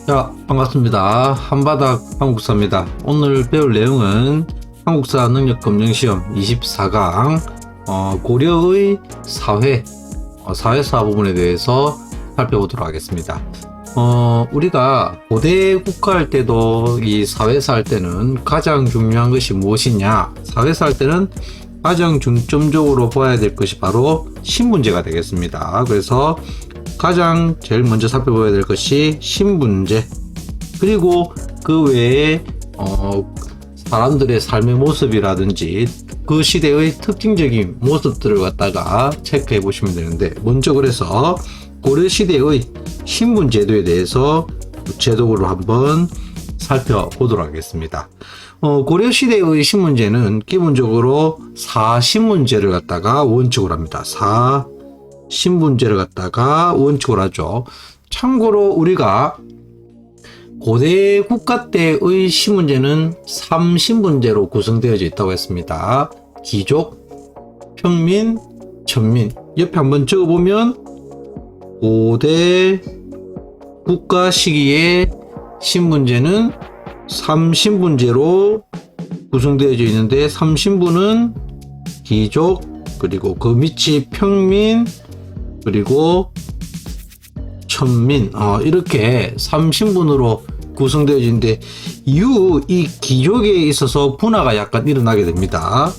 자, 반갑습니다. 한바닥 한국사입니다. 오늘 배울 내용은 한국사 능력검정시험 24강 고려의 사회사 부분에 대해서 살펴보도록 하겠습니다. 우리가 고대 국가할 때도 이 사회사 할 때는 가장 중요한 것이 무엇이냐, 사회사 할 때는 가장 중점적으로 봐야 될 것이 바로 신분제가 되겠습니다. 그래서 가장 제일 먼저 살펴봐야 될 것이 신분제, 그리고 그 외에 사람들의 삶의 모습이라든지 그 시대의 특징적인 모습들을 갖다가 체크해 보시면 되는데, 먼저 그래서 고려시대의 신분제도에 대해서 구체적으로 한번 살펴보도록 하겠습니다. 고려시대의 신분제는 기본적으로 사신분제를 갖다가 원칙으로 합니다. 신분제를 갖다가 원칙으로 하죠. 참고로 우리가 고대 국가 때의 신분제는 3신분제로 구성되어져 있다고 했습니다. 귀족, 평민, 천민. 옆에 한번 적어보면 고대 국가 시기의 신분제는 3신분제로 구성되어져 있는데, 3신분은 귀족, 그리고 그 밑이 평민, 그리고 천민, 이렇게 3신분으로 구성되어 있는데, 이후 이 귀족에 있어서 분화가 약간 일어나게 됩니다.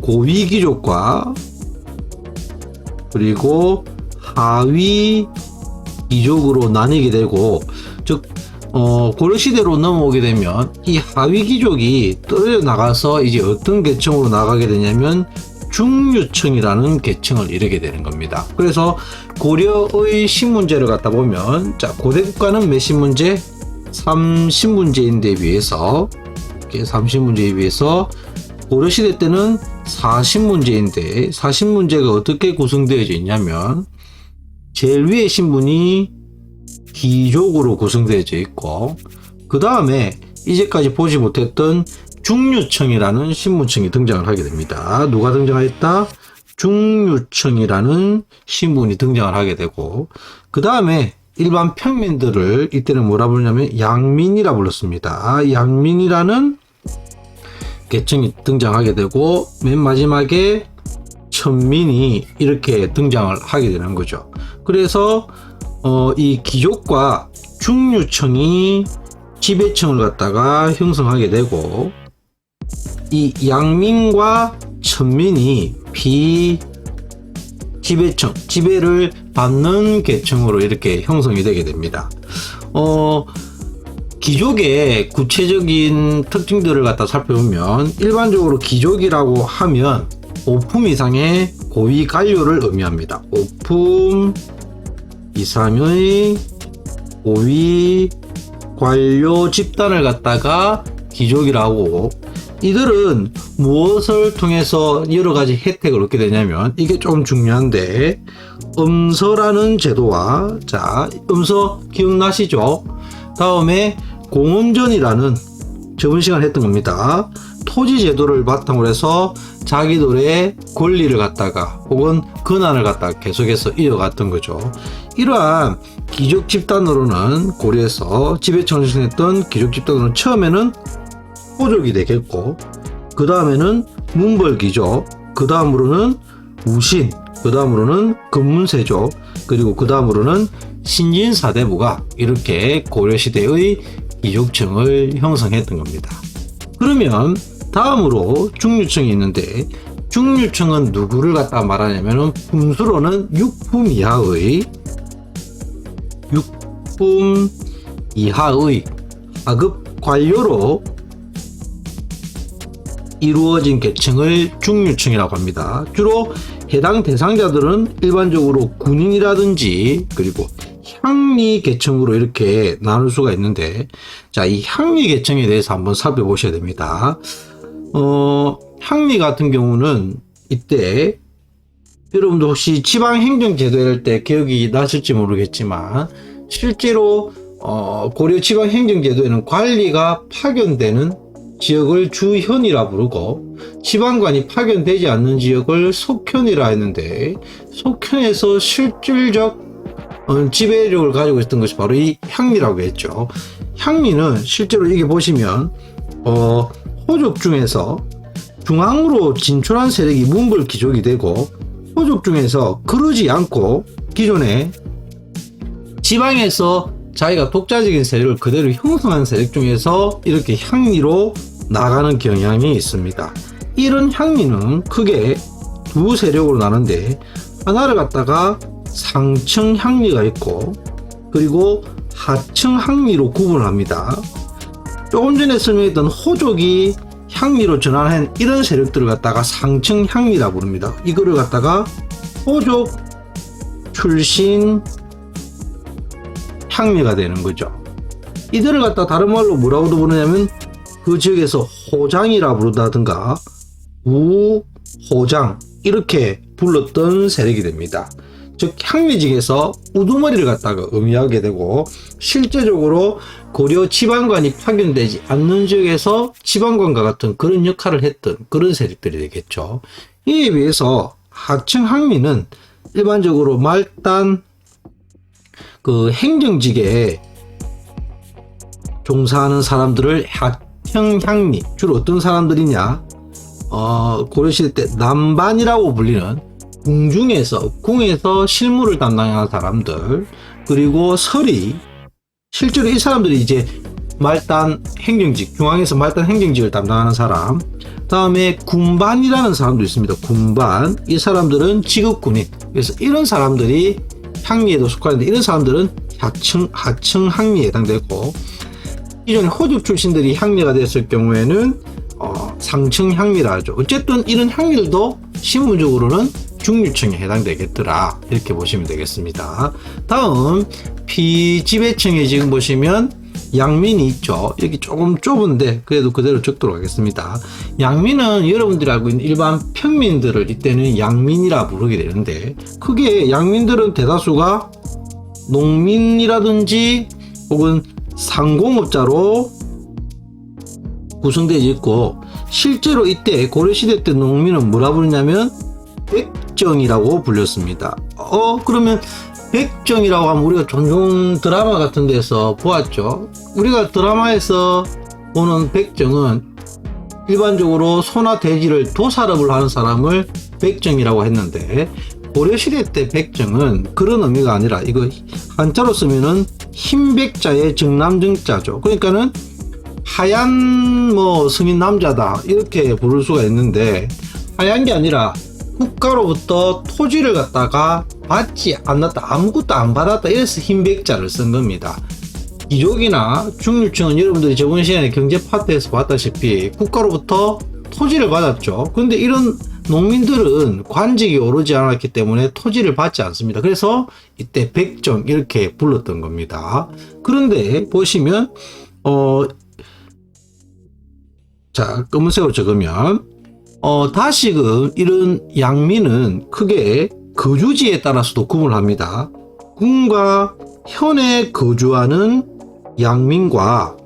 고위 귀족과 그리고 하위 귀족으로 나뉘게 되고, 즉 고려시대로 넘어오게 되면 이 하위 귀족이 떨어져 나가서 이제 어떤 계층으로 나가게 되냐면 중류층이라는 계층을 이루게 되는 겁니다. 그래서 고려의 신분제를 갖다 보면, 자, 고대 국가는 몇 신분제? 3신분제인데 비해서, 이렇게 3신분제에 비해서 고려시대 때는 4신분제인데, 4신분제가 어떻게 구성되어져 있냐면, 제일 위에 신분이 귀족으로 구성되어져 있고, 그 다음에 이제까지 보지 못했던 중류층이라는 신분층이 등장을 하게 됩니다. 누가 등장했다? 중류층이라는 신분이 등장을 하게 되고, 그 다음에 일반 평민들을 이때는 뭐라 부르냐면 양민이라 불렀습니다. 양민이라는 계층이 등장하게 되고, 맨 마지막에 천민이 이렇게 등장을 하게 되는 거죠. 그래서 이 귀족과 중류층이 지배층을 갖다가 형성하게 되고, 이 양민과 천민이 비지배층, 지배를 받는 계층으로 이렇게 형성이 되게 됩니다. 귀족의 구체적인 특징들을 갖다 살펴보면, 일반적으로 귀족이라고 하면 5품 이상의 고위 관료를 의미합니다. 5품 이상의 고위 관료 집단을 갖다가 귀족이라고, 이들은 무엇을 통해서 여러 가지 혜택을 얻게 되냐면, 이게 좀 중요한데, 음서라는 제도와, 자, 음서 기억나시죠? 다음에 공원전이라는, 저번 시간에 했던 겁니다. 토지 제도를 바탕으로 해서 자기들의 권리를 갖다가, 혹은 권한을 갖다가 계속해서 이어갔던 거죠. 이러한 귀족 집단으로는, 고려에서 지배층을 형성했던 귀족 집단으로는 처음에는 호족이 되겠고, 그 다음에는 문벌귀족, 그 다음으로는 우신, 그 다음으로는 금문세족, 그리고 그 다음으로는 신진사대부가 이렇게 고려시대의 귀족층을 형성했던 겁니다. 그러면 다음으로 중류층이 있는데, 중류층은 누구를 갖다 말하냐면, 품수로는 6품 이하의 하급 관료로 이루어진 계층을 중류층이라고 합니다. 주로 해당 대상자들은 일반적으로 군인이라든지 그리고 향리 계층으로 이렇게 나눌 수가 있는데, 자, 이 향리 계층에 대해서 한번 살펴보셔야 됩니다. 향리 같은 경우는 이때 여러분도 혹시 지방행정제도 할 때 기억이 나실지 모르겠지만, 실제로 고려 지방행정제도에는 관리가 파견되는 지역을 주현이라 부르고, 지방관이 파견되지 않는 지역을 속현이라 했는데, 속현에서 실질적 지배력을 가지고 있었던 것이 바로 이 향리라고 했죠. 향리는 실제로 이게 보시면 호족 중에서 중앙으로 진출한 세력이 몽골 귀족이 되고, 호족 중에서 그러지 않고 기존에 지방에서 자기가 독자적인 세력을 그대로 형성한 세력 중에서 이렇게 향리로 나가는 경향이 있습니다. 이런 향리는 크게 두 세력으로 나는데, 하나를 갖다가 상층 향리가 있고, 그리고 하층 향리로 구분을 합니다. 조금 전에 설명했던 호족이 향리로 전환한 이런 세력들을 갖다가 상층 향리라 부릅니다. 이거를 갖다가 호족 출신 향리가 되는 거죠. 이들을 갖다 다른 말로 뭐라고도 부르냐면 그 지역에서 호장이라 부르다든가 우호장 이렇게 불렀던 세력이 됩니다. 즉 향리직에서 우두머리를 갖다가 의미하게 되고, 실제적으로 고려 지방관이 파견되지 않는 지역에서 지방관과 같은 그런 역할을 했던 그런 세력들이 되겠죠. 이에 비해서 하층 향리는 일반적으로 말단 그 행정직에 종사하는 사람들을 하층 향리, 주로 어떤 사람들이냐, 고려시대 때 남반이라고 불리는 궁에서 실무를 담당하는 사람들, 그리고 서리, 실제로 이 사람들이 이제 말단 행정직, 중앙에서 말단 행정직을 담당하는 사람, 다음에 군반이라는 사람도 있습니다. 군반, 이 사람들은 직업군인, 그래서 이런 사람들이 향리에도 속하는데, 이런 사람들은 하층 향리에 해당되고, 기존에 호족 출신들이 향리가 됐을 경우에는 상층 향리라 하죠. 어쨌든 이런 향리들도 신분적으로는 중류층에 해당되겠더라, 이렇게 보시면 되겠습니다. 다음 피지배층에 지금 보시면 양민이 있죠. 여기 조금 좁은데 그래도 그대로 적도록 하겠습니다. 양민은 여러분들이 알고 있는 일반 평민들을 이때는 양민이라 부르게 되는데, 크게 양민들은 대다수가 농민이라든지 혹은 상공업자로 구성되어 있고, 실제로 이때 고려시대 때 농민은 뭐라 부르냐면 백정이라고 불렸습니다. 그러면 백정이라고 하면 우리가 종종 드라마 같은 데서 보았죠. 우리가 드라마에서 보는 백정은 일반적으로 소나 돼지를 도살업을 하는 사람을 백정이라고 했는데, 고려시대 때 백정은 그런 의미가 아니라, 이거 한자로 쓰면은 흰백자의 정남정자죠. 그러니까는 하얀 성인 남자다 이렇게 부를 수가 있는데, 하얀 게 아니라 국가로부터 토지를 갖다가 받지 않았다, 아무것도 안 받았다, 이래서 흰백자를 쓴 겁니다. 귀족이나 중류층은 여러분들이 저번 시간에 경제 파트에서 봤다시피 국가로부터 토지를 받았죠. 그런데 이런 농민들은 관직이 오르지 않았기 때문에 토지를 받지 않습니다. 그래서 이때 백정 이렇게 불렀던 겁니다. 그런데 보시면 자, 검은색으로 적으면 다시금 이런 양민은 크게 거주지에 따라서도 구분을 합니다. 군과 현에 거주하는 양민과,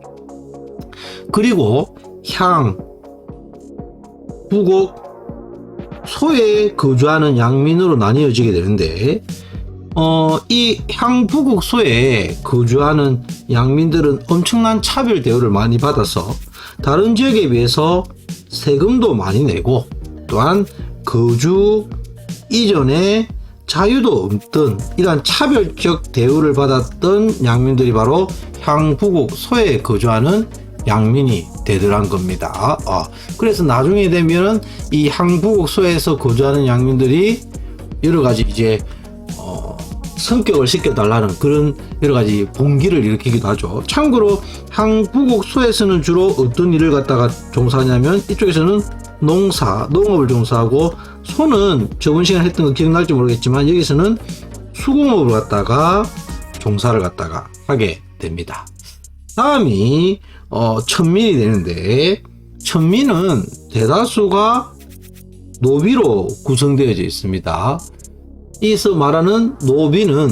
그리고 향, 부곡, 소에 거주하는 양민으로 나뉘어지게 되는데, 이 향부국 소에 거주하는 양민들은 엄청난 차별 대우를 많이 받아서 다른 지역에 비해서 세금도 많이 내고, 또한 거주 이전에 자유도 없던 이러한 차별적 대우를 받았던 양민들이 바로 향부국 소에 거주하는 양민이 되더란 겁니다. 그래서 나중에 되면은 이 향부국 소에서 거주하는 양민들이 여러 가지 이제 성격을 시켜달라는 그런 여러 가지 봉기를 일으키기도 하죠. 참고로 향부국 소에서는 주로 어떤 일을 갖다가 종사하냐면, 이쪽에서는 농업을 종사하고, 소는 저번 시간에 했던 거 기억날지 모르겠지만 여기서는 수공업을 갖다가 종사를 갖다가 하게 됩니다. 다음이 천민이 되는데, 천민은 대다수가 노비로 구성되어져 있습니다. 여기서 말하는 노비는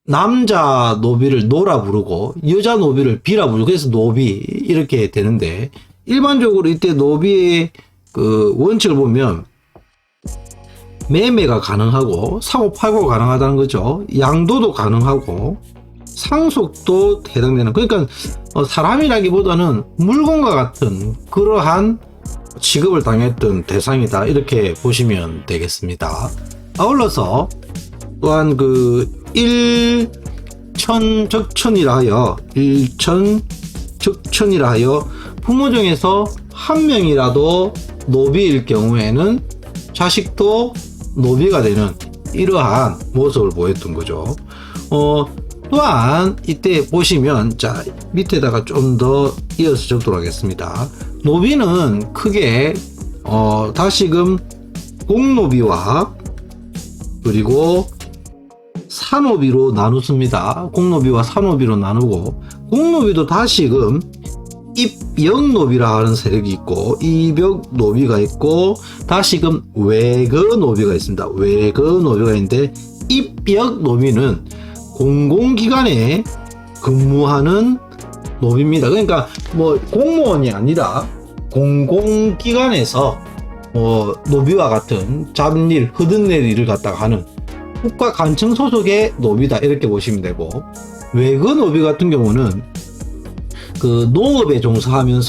남자 노비를 노라 부르고 여자 노비를 비라 부르고, 그래서 노비 이렇게 되는데, 일반적으로 이때 노비의 그 원칙을 보면 매매가 가능하고 사고 팔고 가능하다는 거죠. 양도도 가능하고 상속도 해당되는, 그러니까 사람이라기보다는 물건과 같은 그러한 취급을 당했던 대상이다, 이렇게 보시면 되겠습니다. 아울러서 또한 그 일천적천이라 하여 부모 중에서 한 명이라도 노비일 경우에는 자식도 노비가 되는 이러한 모습을 보였던 거죠. 또한 이때 보시면, 자, 밑에다가 좀 더 이어서 적도록 하겠습니다. 노비는 크게 다시금 공노비와 그리고 사노비로 나누습니다. 공노비와 사노비로 나누고, 공노비도 다시금 입역노비라 하는 세력이 있고 입역노비가 있고 다시금 외거노비가 있습니다. 외거노비가 있는데, 입역노비는 공공기관에 근무하는 노비입니다. 그러니까 뭐 공무원이 아니라 공공기관에서 노비와 같은 잡일, 흐드낼 일을 갖다가 하는 국가관청 소속의 노비다, 이렇게 보시면 되고, 외거노비 같은 경우는 그 농업에 종사하며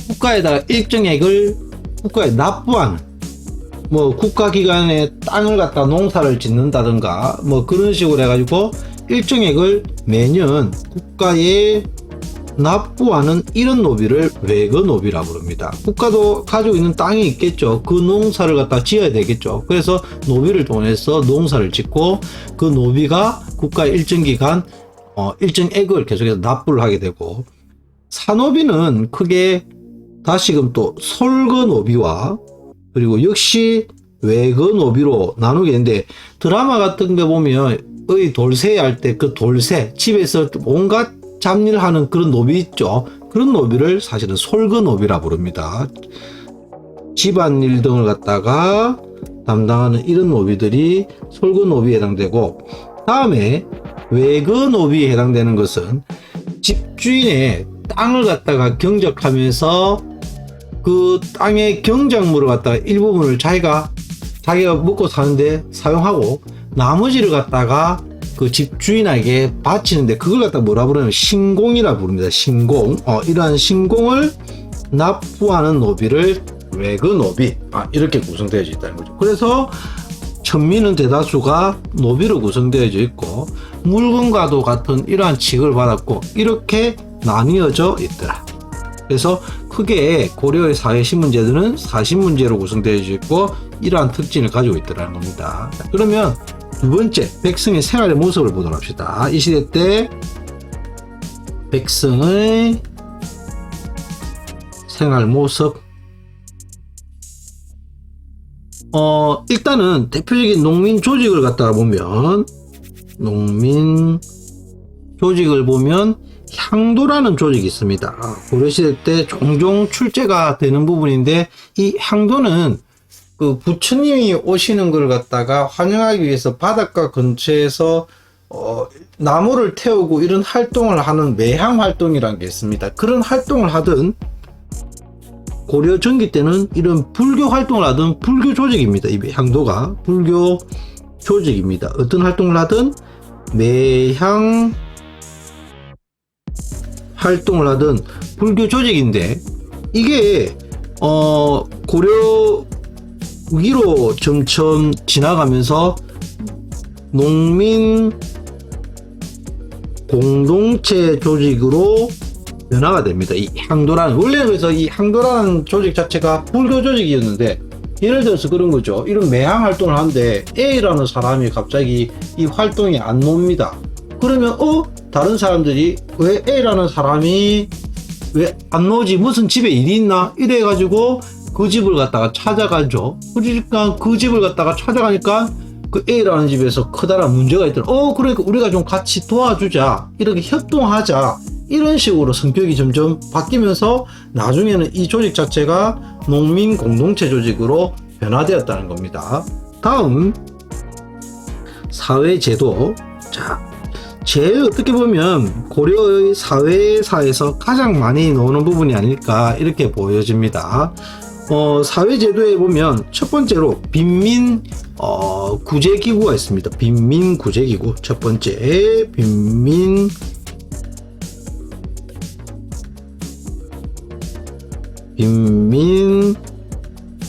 국가에다가 일정액을 국가에 납부하는, 뭐 국가기관에 땅을 갖다 농사를 짓는다든가 뭐 그런 식으로 해가지고 일정액을 매년 국가에 납부하는 이런 노비를 외거노비라 부릅니다. 국가도 가지고 있는 땅이 있겠죠. 그 농사를 갖다 지어야 되겠죠. 그래서 노비를 통해서 농사를 짓고, 그 노비가 국가 일정 기간 일정액을 계속해서 납부를 하게 되고, 사노비는 크게 다시금 또 솔거노비와 그리고 역시 외거노비로 나누겠는데, 드라마 같은 데 보면 돌쇠 할 때 그 돌쇠, 집에서 온갖 잡일 하는 그런 노비 있죠. 그런 노비를 사실은 솔거노비라 부릅니다. 집안일 등을 갖다가 담당하는 이런 노비들이 솔거노비에 해당되고, 다음에 외거노비에 해당되는 것은 집주인의 땅을 갖다가 경작하면서 그 땅의 경작물을 갖다가 일부분을 자기가 먹고 사는데 사용하고, 나머지를 갖다가 그 집주인에게 바치는데, 그걸 갖다 뭐라 부르냐면 신공이라 부릅니다. 신공. 이러한 신공을 납부하는 노비를 외거노비, 이렇게 구성되어 있다는 거죠. 그래서 천민은 대다수가 노비로 구성되어 있고, 물건과도 같은 이러한 취급을 받았고, 이렇게 나뉘어져 있더라. 그래서 크게 고려의 사회 신문제들은 사신문제로 구성되어 있고 이러한 특징을 가지고 있더라는 겁니다. 그러면 두 번째, 백성의 생활의 모습을 보도록 합시다. 이 시대 때 백성의 생활 모습. 일단은 대표적인 농민 조직을 갖다가 보면, 향도라는 조직이 있습니다. 고려시대 때 종종 출제가 되는 부분인데, 이 향도는 그 부처님이 오시는 걸 갖다가 환영하기 위해서 바닷가 근처에서 나무를 태우고 이런 활동을 하는 매향 활동이라는 게 있습니다. 그런 활동을 하던 고려 전기 때는 이런 불교 활동을 하던 불교 조직입니다. 이 향도가 불교 조직입니다. 어떤 활동을 하든 매향 활동을 하던 불교 조직인데, 이게 고려 위로 점점 지나가면서 농민 공동체 조직으로 변화가 됩니다. 이 향도라는, 원래는 그래서 이 향도라는 조직 자체가 불교 조직이었는데, 예를 들어서 그런 거죠. 이런 매향 활동을 하는데 A라는 사람이 갑자기 이 활동이 안 놉니다. 그러면 다른 사람들이 왜 A라는 사람이 왜 안 나오지? 무슨 집에 일이 있나? 이래가지고 그 집을 갖다가 찾아가죠. 그러니까 그 집을 갖다가 찾아가니까 그 A라는 집에서 커다란 문제가 있더라. 그러니까 우리가 좀 같이 도와주자, 이렇게 협동하자, 이런 식으로 성격이 점점 바뀌면서 나중에는 이 조직 자체가 농민 공동체 조직으로 변화되었다는 겁니다. 다음, 사회제도. 자, 제일 어떻게 보면 고려의 사회사에서 가장 많이 나오는 부분이 아닐까, 이렇게 보여집니다. 사회제도에 보면 첫 번째로 빈민 구제기구가 있습니다. 빈민 구제기구. 첫 번째 빈민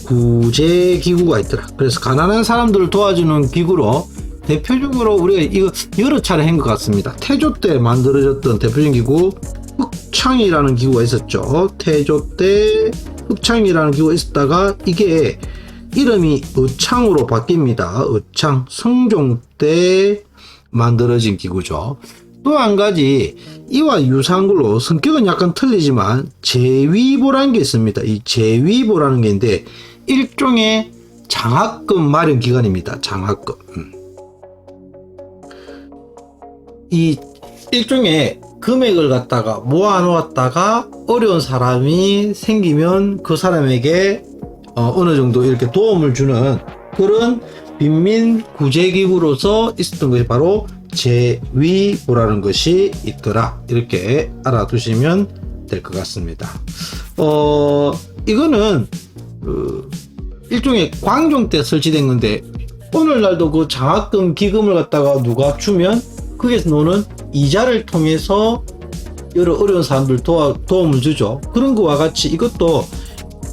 구제기구가 있더라. 그래서 가난한 사람들을 도와주는 기구로 대표적으로 우리가 이거 여러 차례 한 것 같습니다. 태조 때 만들어졌던 대표적인 기구 흑창이라는 기구가 있었죠. 태조 때 흑창이라는 기구가 있었다가 이게 이름이 의창으로 바뀝니다. 의창, 성종 때 만들어진 기구죠. 또 한 가지 이와 유사한 걸로 성격은 약간 틀리지만 제위보라는 게 있습니다. 이 제위보라는 게 있는데 일종의 장학금 마련 기관입니다. 장학금. 이 일종의 금액을 갖다가 모아놓았다가 어려운 사람이 생기면 그 사람에게 어느 정도 이렇게 도움을 주는 그런 빈민 구제기구로서 있었던 것이 바로 제위보라는 것이 있더라. 이렇게 알아두시면 될 것 같습니다. 이거는 일종의 광종 때 설치된 건데 오늘날도 그 장학금 기금을 갖다가 누가 주면 거기에서 노는 이자를 통해서 여러 어려운 사람들 도움을 주죠. 그런 거와 같이 이것도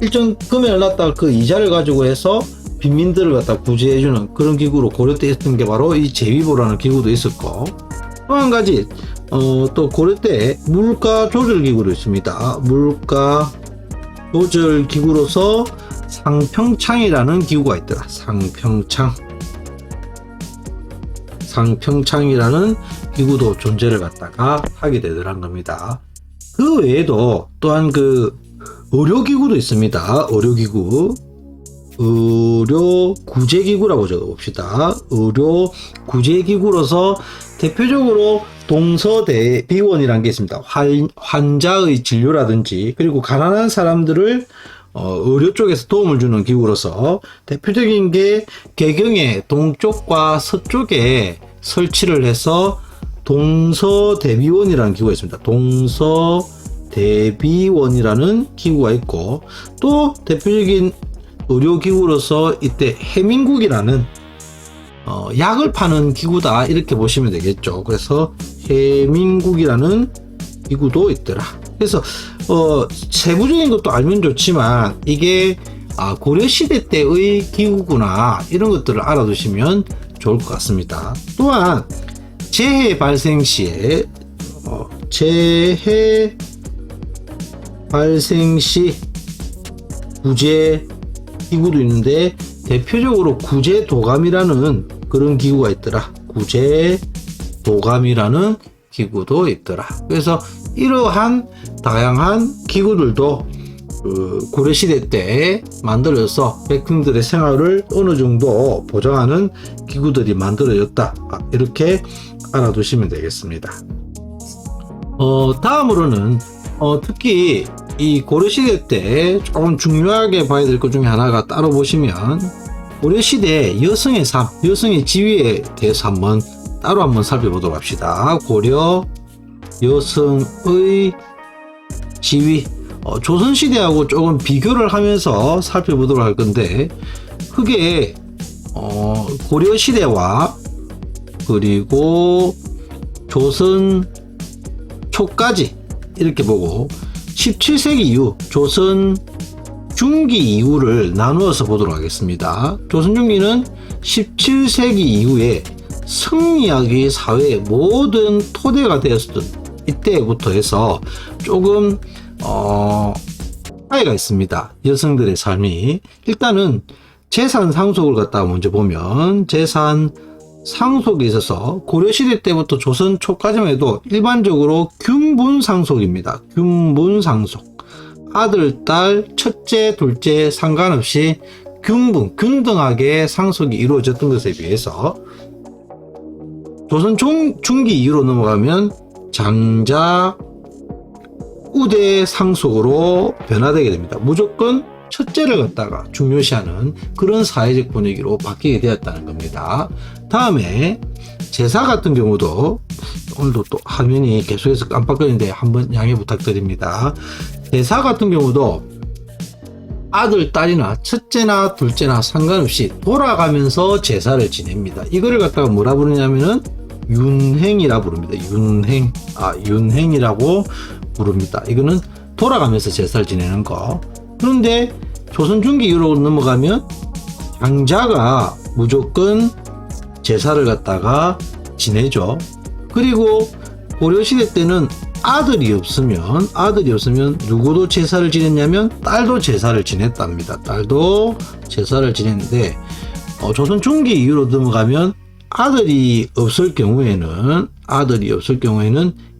일정 금액을 놨다가 그 이자를 가지고 해서 빈민들을 갖다 구제해주는 그런 기구로 고려 때 있었던 게 바로 이 제위보라는 기구도 있었고, 또 한 가지 또 고려 때 물가 조절 기구도 있습니다. 물가 조절 기구로서 상평창이라는 기구가 있더라. 상평창이라는 기구도 존재를 갖다가 하게 되더란 겁니다. 그 외에도 또한 그 의료기구도 있습니다. 의료구제기구라고 적어봅시다. 의료구제기구로서 대표적으로 동서대비원이라는 게 있습니다. 환자의 진료라든지 그리고 가난한 사람들을 의료 쪽에서 도움을 주는 기구로서 대표적인 게 개경의 동쪽과 서쪽에 설치를 해서 동서대비원이라는 기구가 있습니다. 동서대비원이라는 기구가 있고, 또 대표적인 의료기구로서 이때 해민국이라는 약을 파는 기구다 이렇게 보시면 되겠죠. 그래서 해민국이라는 기구도 있더라. 그래서 세부적인 것도 알면 좋지만 이게 고려시대 때의 기구구나 이런 것들을 알아두시면 좋을 것 같습니다. 또한 재해 발생 시에 구제 기구도 있는데 대표적으로 구제도감이라는 그런 기구가 있더라. 구제도감이라는 기구도 있더라. 그래서 이러한 다양한 기구들도 고려시대 때 만들어져서 백성들의 생활을 어느 정도 보장하는 기구들이 만들어졌다. 이렇게 알아두시면 되겠습니다. 다음으로는 특히 이 고려시대 때 조금 중요하게 봐야 될 것 중에 하나가 따로 보시면 고려시대 여성의 삶, 여성의 지위에 대해서 따로 한번 살펴보도록 합시다. 고려 여성의 지위, 조선시대하고 조금 비교를 하면서 살펴보도록 할 건데, 그게 고려시대와 그리고 조선 초까지 이렇게 보고 17세기 이후 조선 중기 이후를 나누어서 보도록 하겠습니다. 조선 중기는 17세기 이후에 성리학이 사회의 모든 토대가 되었던 이때부터 해서 조금 차이가 있습니다. 여성들의 삶이. 일단은 재산 상속을 갖다가 먼저 보면, 재산 상속에 있어서 고려시대 때부터 조선 초까지만 해도 일반적으로 균분상속입니다. 균분상속. 아들, 딸, 첫째, 둘째 상관없이 균등하게 상속이 이루어졌던 것에 비해서 조선 중기 이후로 넘어가면 장자, 우대 상속으로 변화되게 됩니다. 무조건 첫째를 갖다가 중요시하는 그런 사회적 분위기로 바뀌게 되었다는 겁니다. 다음에 제사 같은 경우도, 오늘도 또 화면이 계속해서 깜빡거리는데 한번 양해 부탁드립니다. 제사 같은 경우도 아들, 딸이나 첫째나 둘째나 상관없이 돌아가면서 제사를 지냅니다. 이거를 갖다가 뭐라 부르냐면은 윤행이라 부릅니다. 윤행이라고 부릅니다. 이거는 돌아가면서 제사를 지내는 거. 그런데 조선 중기 이후로 넘어가면 장자가 무조건 제사를 갖다가 지내죠. 그리고 고려시대 때는 아들이 없으면 누구도 제사를 지냈냐면 딸도 제사를 지냈답니다. 딸도 제사를 지냈는데 조선 중기 이후로 넘어가면 아들이 없을 경우에는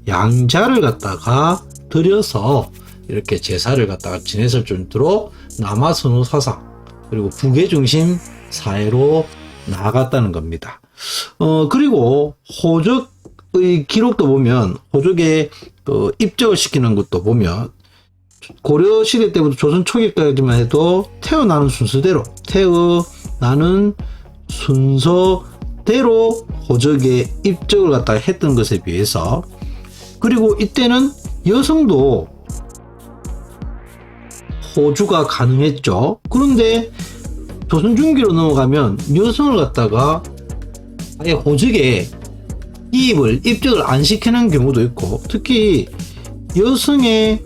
양자를 갖다가 들여서 이렇게 제사를 갖다가 지냈을 정도로 남아선호 사상 그리고 부계 중심 사회로 나아갔다는 겁니다. 그리고 호적의 기록도 보면 호적에 입적을 시키는 것도 보면 고려 시대 때부터 조선 초기까지만 해도 태어나는 순서대로 호적에 입적을 갖다가 했던 것에 비해서 그리고 이때는 여성도 호주가 가능했죠. 그런데 조선 중기로 넘어가면 여성을 갖다가 아예 호적에 입적을 안 시키는 경우도 있고 특히 여성의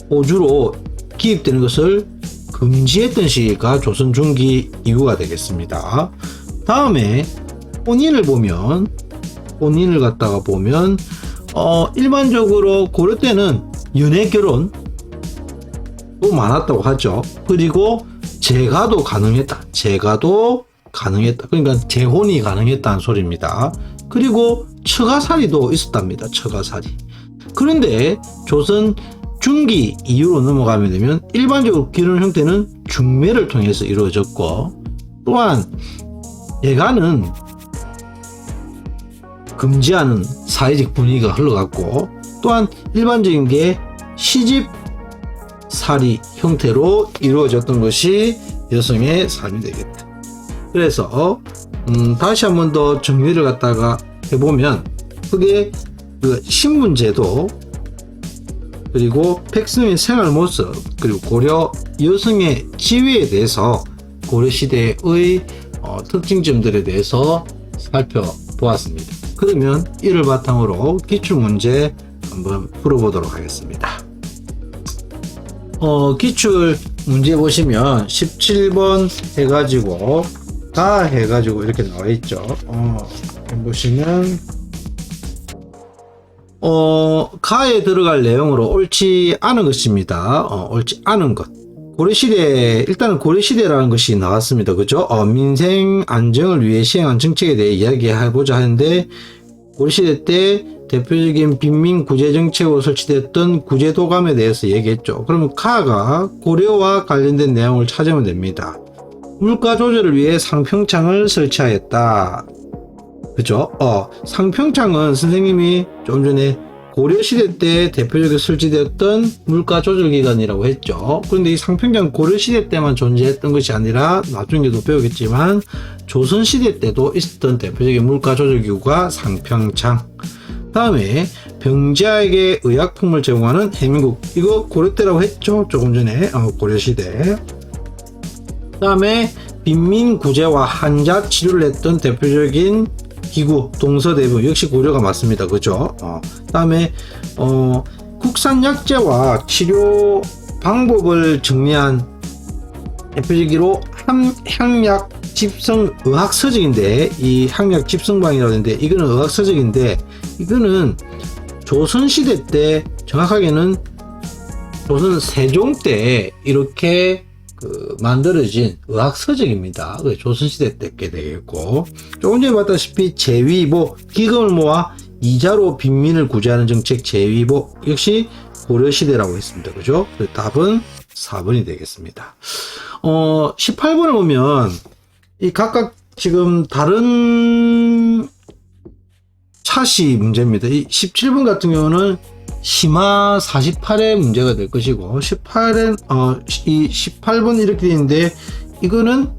호주로 기입되는 것을 금지했던 시기가 조선 중기 이후가 되겠습니다. 다음에 혼인을 갖다가 보면 일반적으로 고려 때는 연애 결혼도 많았다고 하죠. 그리고 재가도 가능했다. 그러니까 재혼이 가능했다는 소리입니다. 그리고 처가살이도 있었답니다. 처가살이. 그런데 조선 중기 이후로 넘어가게 되면 일반적으로 결혼 형태는 중매를 통해서 이루어졌고 또한 예가는 금지하는 사회적 분위기가 흘러갔고 또한 일반적인 게 시집살이 형태로 이루어졌던 것이 여성의 삶이 되겠다. 그래서 다시 한 번 더 정리를 갖다가 해보면 그게 그 신분제도 그리고 백성의 생활 모습 그리고 고려 여성의 지위에 대해서 고려시대의 특징점들에 대해서 살펴보았습니다. 그러면 이를 바탕으로 기출문제 한번 풀어보도록 하겠습니다. 기출문제 보시면 17번 해가지고 다 해가지고 이렇게 나와 있죠. 보시면 가에 들어갈 내용으로 옳지 않은 것입니다. 옳지 않은 것. 고려시대, 일단은 고려시대라는 것이 나왔습니다. 그죠? 민생 안정을 위해 시행한 정책에 대해 이야기해보자 하는데, 고려시대 때 대표적인 빈민 구제 정책으로 설치됐던 구제도감에 대해서 얘기했죠. 그러면 가가 고려와 관련된 내용을 찾으면 됩니다. 물가 조절을 위해 상평창을 설치하였다. 그죠? 상평창은 선생님이 좀 전에 고려시대 때 대표적으로 설치되었던 물가 조절 기관이라고 했죠. 그런데 이 상평창 고려시대 때만 존재했던 것이 아니라 나중에도 배우겠지만 조선시대 때도 있었던 대표적인 물가 조절 기구가 상평창. 다음에 병자에게 의약품을 제공하는 해민국. 이거 고려 때라고 했죠. 조금 전에 고려시대. 다음에 빈민 구제와 환자 치료를 했던 대표적인 기구 동서대부 역시 고려가 맞습니다. 그죠? 다음에 국산 약재와 치료 방법을 정리한 대표적으로 향약 집성 의학 서적인데 이 향약 집성방이라고 하는데 이거는 의학 서적인데 이거는 조선시대 때 정확하게는 조선 세종 때 이렇게 만들어진 의학 서적입니다. 조선시대 때 게 되겠고 조금 전에 봤다시피 재위보 기금을 모아 이자로 빈민을 구제하는 정책 재위보 역시 고려시대라고 했습니다. 그죠? 답은 4번이 되겠습니다. 18번을 보면 이 각각 지금 다른 차시 문제입니다. 이 17번 같은 경우는 심화 48의 문제가 될 것이고 18번 이렇게 되어 있는데 이거는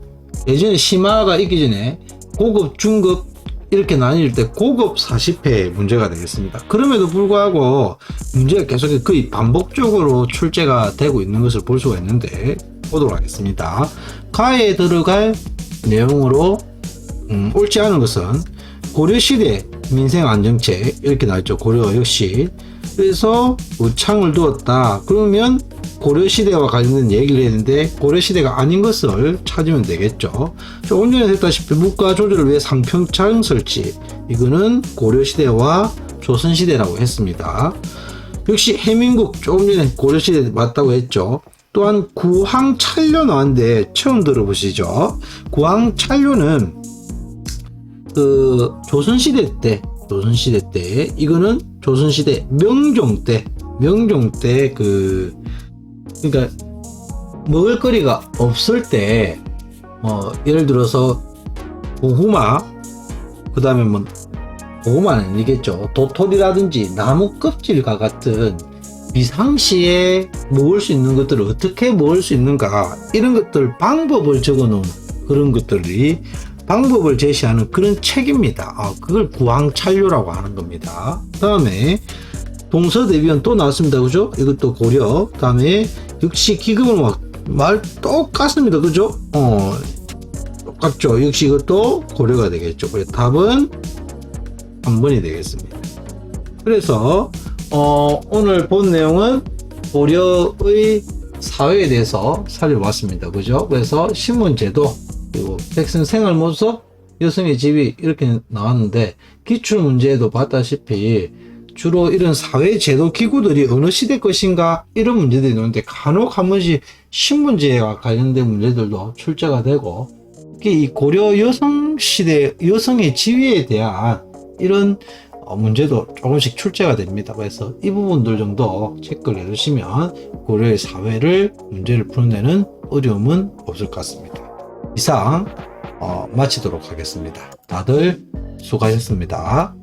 예전에 심화가 있기 전에 고급, 중급, 이렇게 나뉠 때 고급 40회 문제가 되겠습니다. 그럼에도 불구하고 문제가 계속 거의 반복적으로 출제가 되고 있는 것을 볼 수가 있는데 보도록 하겠습니다. 가에 들어갈 내용으로 옳지 않은 것은 고려시대 민생안정책 이렇게 나왔죠. 고려 역시. 그래서 창을 두었다. 그러면 고려시대와 관련된 얘기를 했는데 고려시대가 아닌 것을 찾으면 되겠죠. 조금 전에 했다시피 물가 조절을 위해 상평창 설치, 이거는 고려시대와 조선시대라고 했습니다. 역시 해민국 조금 전에 고려시대 맞다고 했죠. 또한 구항찰료 나왔는데 처음 들어보시죠. 구항찰료는 그 조선시대 때 이거는 조선시대 명종 때 그러니까 먹을거리가 없을 때 예를 들어서 고구마, 그 다음에 뭐 고구마는 아니겠죠. 도토리라든지 나무 껍질과 같은 비상시에 먹을 수 있는 것들을 어떻게 먹을 수 있는가, 이런 것들 방법을 적어 놓은 그런 것들이 방법을 제시하는 그런 책입니다. 그걸 구항찰료라고 하는 겁니다. 그 다음에 동서대비원 또 나왔습니다. 그죠? 이것도 고려. 그 다음에 역시 기금은 말 똑같습니다. 그죠? 똑같죠. 역시 이것도 고려가 되겠죠. 그래서 답은 3번이 되겠습니다. 그래서 오늘 본 내용은 고려의 사회에 대해서 살펴봤습니다. 그죠? 그래서 신문제도, 그리고 백성 생활 모습, 여성의 지위 이렇게 나왔는데, 기출문제에도 봤다시피 주로 이런 사회제도 기구들이 어느 시대 것인가 이런 문제들이 나오는데, 간혹 한 번씩 신문제와 관련된 문제들도 출제가 되고, 특히 이 고려 여성 시대 여성의 지위에 대한 이런 문제도 조금씩 출제가 됩니다. 그래서 이 부분들 정도 체크를 해주시면 고려의 사회를 문제를 푸는 데는 어려움은 없을 것 같습니다. 이상 마치도록 하겠습니다. 다들 수고하셨습니다.